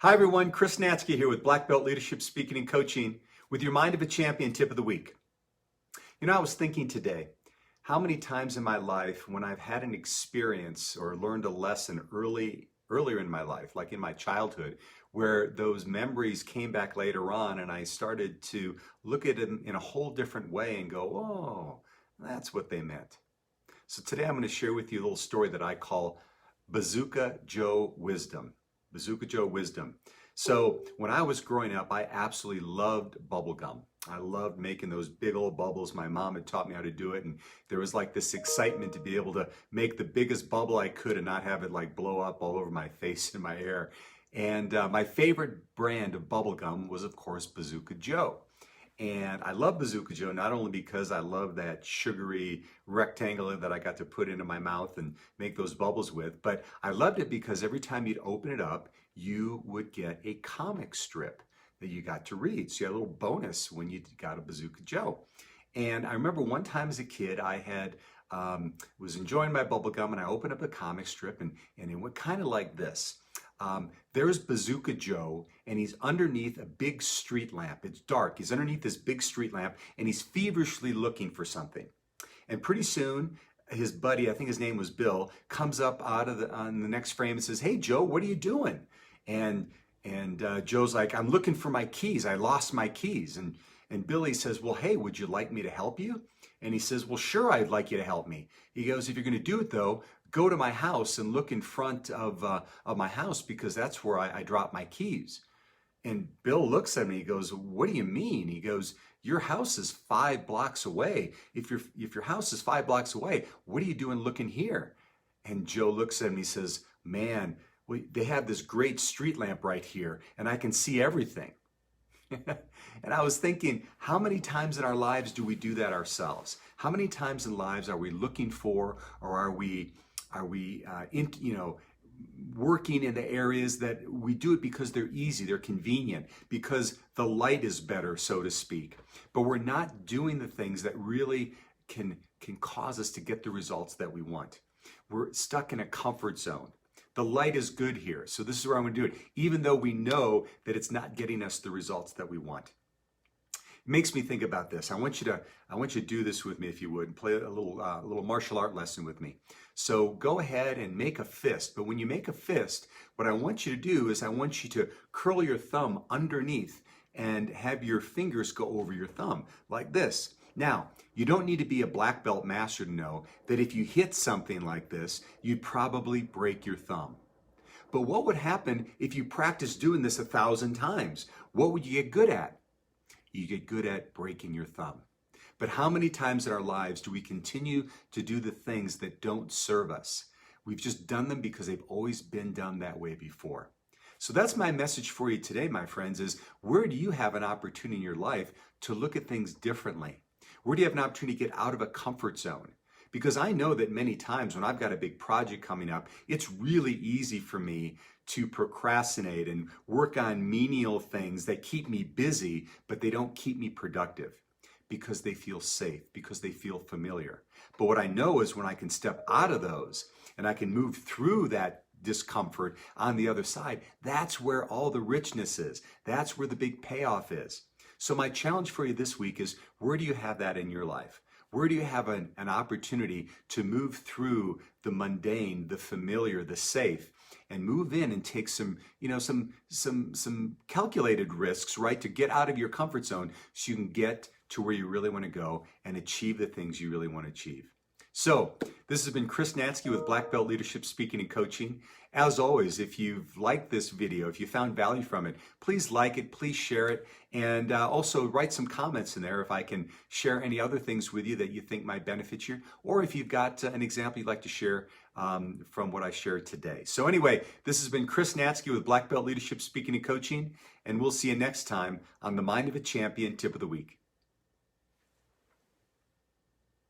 Hi everyone, Chris Natzke here with Black Belt Leadership Speaking and Coaching with your Mind of a Champion tip of the week. I was thinking today, how many times in my life when I've had an experience or learned a lesson earlier in my life, like in my childhood, where those memories came back later on and I started to look at them in a whole different way and go, oh, that's what they meant. So today I'm going to share with you a little story that I call Bazooka Joe Wisdom. Bazooka Joe Wisdom. So when I was growing up, I absolutely loved bubble gum. I loved making those big old bubbles. My mom had taught me how to do it, and there was like this excitement to be able to make the biggest bubble I could and not have it like blow up all over my face and my hair. And my favorite brand of bubble gum was, of course, Bazooka Joe. And I love Bazooka Joe not only because I love that sugary rectangle that I got to put into my mouth and make those bubbles with, but I loved it because every time you'd open it up, you would get a comic strip that you got to read. So you had a little bonus when you got a Bazooka Joe. And I remember one time as a kid, I was enjoying my bubble gum and I opened up a comic strip and it went kind of like this. There's Bazooka Joe, and he's underneath a big street lamp. It's dark. He's underneath this big street lamp, and he's feverishly looking for something. And pretty soon, his buddy, I think his name was Bill, comes up on the next frame and says, "Hey, Joe, what are you doing?" And Joe's like, "I'm looking for my keys. I lost my keys." And Billy says, "Well, hey, would you like me to help you?" And he says, "Well, sure, I'd like you to help me." He goes, "If you're going to do it, though, go to my house and look in front of my house because that's where I dropped my keys." And Bill looks at me, he goes, "What do you mean?" He goes, "Your house is 5 blocks away. If your house is 5 blocks away, what are you doing looking here?" And Joe looks at me, he says, "Man, they have this great street lamp right here and I can see everything." And I was thinking, how many times in our lives do we do that ourselves? How many times in lives are we looking for, or are we working in the areas that we do it because they're easy, they're convenient, because the light is better, so to speak. But we're not doing the things that really can cause us to get the results that we want. We're stuck in a comfort zone. The light is good here, so this is where I'm going to do it, even though we know that it's not getting us the results that we want. It makes me think about this. I want you to do this with me, if you would, and play a little martial art lesson with me. So go ahead and make a fist. But when you make a fist, what I want you to do is I want you to curl your thumb underneath and have your fingers go over your thumb like this. Now, you don't need to be a black belt master to know that if you hit something like this, you'd probably break your thumb. But what would happen if you practice doing this 1,000 times? What would you get good at? You get good at breaking your thumb. But how many times in our lives do we continue to do the things that don't serve us? We've just done them because they've always been done that way before. So that's my message for you today, my friends, is where do you have an opportunity in your life to look at things differently? Where do you have an opportunity to get out of a comfort zone? Because I know that many times when I've got a big project coming up, it's really easy for me to procrastinate and work on menial things that keep me busy, but they don't keep me productive because they feel safe, because they feel familiar. But what I know is when I can step out of those and I can move through that discomfort on the other side, that's where all the richness is. That's where the big payoff is. So my challenge for you this week is, where do you have that in your life? Where do you have an opportunity to move through the mundane, the familiar, the safe, and move in and take some calculated risks, right, to get out of your comfort zone so you can get to where you really want to go and achieve the things you really want to achieve. So this has been Chris Natzke with Black Belt Leadership Speaking and Coaching. As always, if you've liked this video, if you found value from it, please like it, please share it, and also write some comments in there if I can share any other things with you that you think might benefit you, or if you've got an example you'd like to share from what I shared today. So anyway, this has been Chris Natzke with Black Belt Leadership Speaking and Coaching, and we'll see you next time on the Mind of a Champion Tip of the Week.